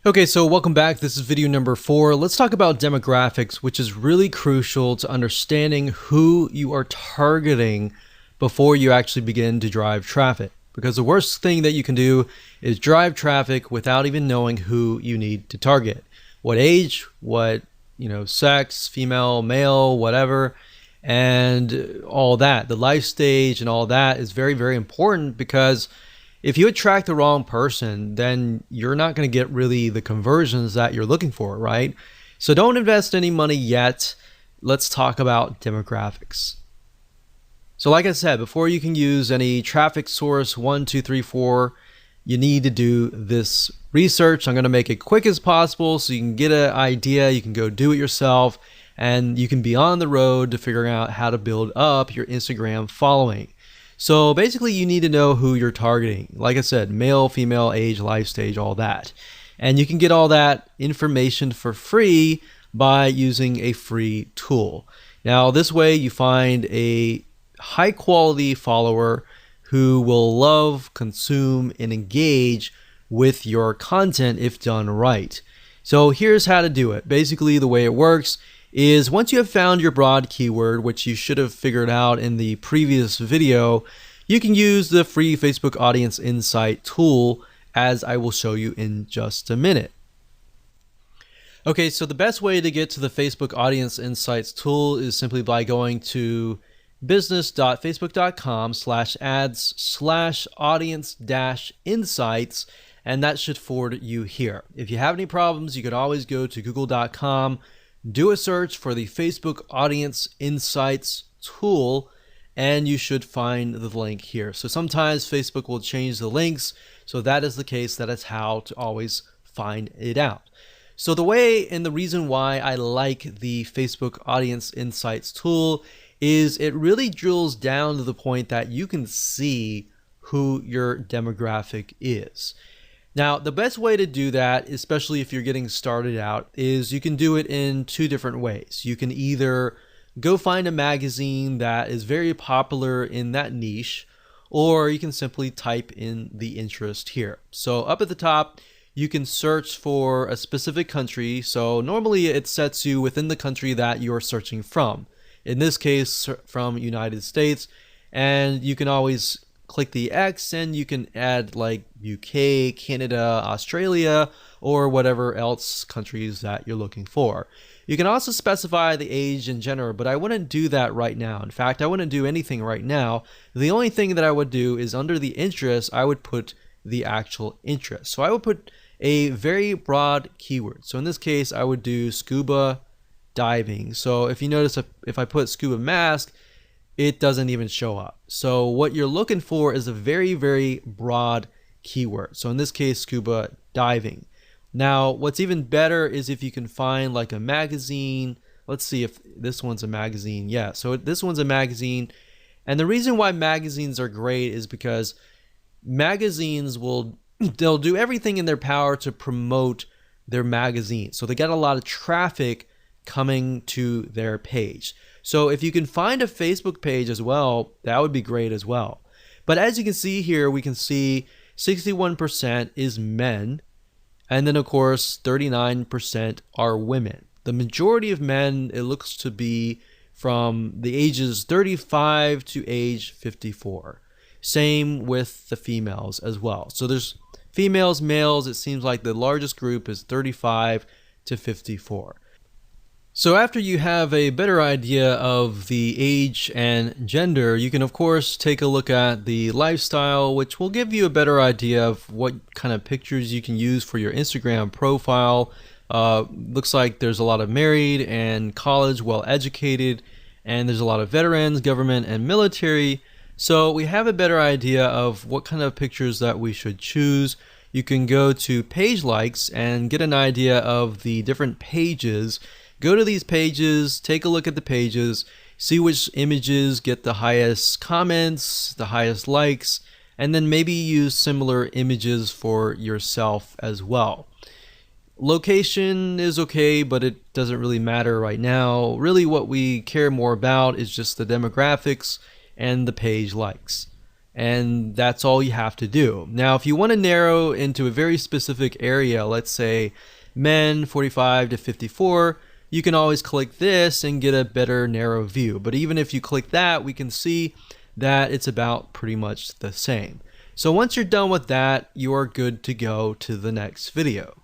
Okay, so welcome back. This is video number 4. Let's talk about demographics, which is really crucial to understanding who you are targeting before you actually begin to drive traffic. Because the worst thing that you can do is drive traffic without even knowing who you need to target. What age, what, sex, female, male, whatever, and all that. The life stage and all that is very, very important because if you attract the wrong person, then you're not going to get really the conversions that you're looking for, right? So don't invest any money yet. Let's talk about demographics. So like I said, before you can use any traffic source 1, 2, 3, 4, you need to do this research. I'm going to make it quick as possible so you can get an idea, you can go do it yourself, and you can be on the road to figuring out how to build up your Instagram following. So basically you need to know who you're targeting. Like I said, male, female, age, life stage, all that. And you can get all that information for free by using a free tool. Now this way you find a high quality follower who will love, consume, and engage with your content if done right. So here's how to do it. Basically the way it works is once you have found your broad keyword, which you should have figured out in the previous video, you can use the free Facebook Audience Insight tool, as I will show you in just a minute. Okay, so the best way to get to the Facebook Audience Insights tool is simply by going to business.facebook.com/ads/audience-insights, and that should forward you here. If you have any problems, you could always go to google.com, do a search for the Facebook Audience Insights tool, and you should find the link here. So sometimes Facebook will change the links, so that is the case. That is how to always find it out. So the way and the reason why I like the Facebook Audience Insights tool is it really drills down to the point that you can see who your demographic is. Now, the best way to do that, especially if you're getting started out, is you can do it in two different ways. You can either go find a magazine that is very popular in that niche, or you can simply type in the interest here. So up at the top, you can search for a specific country. So normally it sets you within the country that you're searching from. In this case, from United States, and you can always click the X and you can add like UK, Canada, Australia, or whatever else countries that you're looking for. You can also specify the age and gender, but I wouldn't do that right now. In fact, I wouldn't do anything right now. The only thing that I would do is under the interest, I would put the actual interest. So I would put a very broad keyword. So in this case, I would do scuba diving. So if you notice, if I put scuba mask, it doesn't even show up. So what you're looking for is a very, very broad keyword. So in this case, scuba diving. Now, what's even better is if you can find like a magazine. Let's see if this one's a magazine. Yeah, so this one's a magazine. And the reason why magazines are great is because magazines they'll do everything in their power to promote their magazine. So they get a lot of traffic coming to their page. So if you can find a Facebook page as well, that would be great as well. But as you can see here, we can see 61% is men. And then of course, 39% are women. The majority of men, it looks to be from the ages 35 to age 54. Same with the females as well. So there's females, males, it seems like the largest group is 35 to 54. So after you have a better idea of the age and gender, you can of course take a look at the lifestyle, which will give you a better idea of what kind of pictures you can use for your Instagram profile. Looks like there's a lot of married and college, well educated, and there's a lot of veterans, government, and military. So we have a better idea of what kind of pictures that we should choose. You can go to page likes and get an idea of the different pages. Go to these pages, take a look at the pages, see which images get the highest comments, the highest likes, and then maybe use similar images for yourself as well. Location is okay, but it doesn't really matter right now. Really what we care more about is just the demographics and the page likes. and that's all you have to do. Now, if you want to narrow into a very specific area, let's say men 45 to 54, you can always click this and get a better narrow view. But even if you click that, we can see that it's about pretty much the same. So once you're done with that, you are good to go to the next video.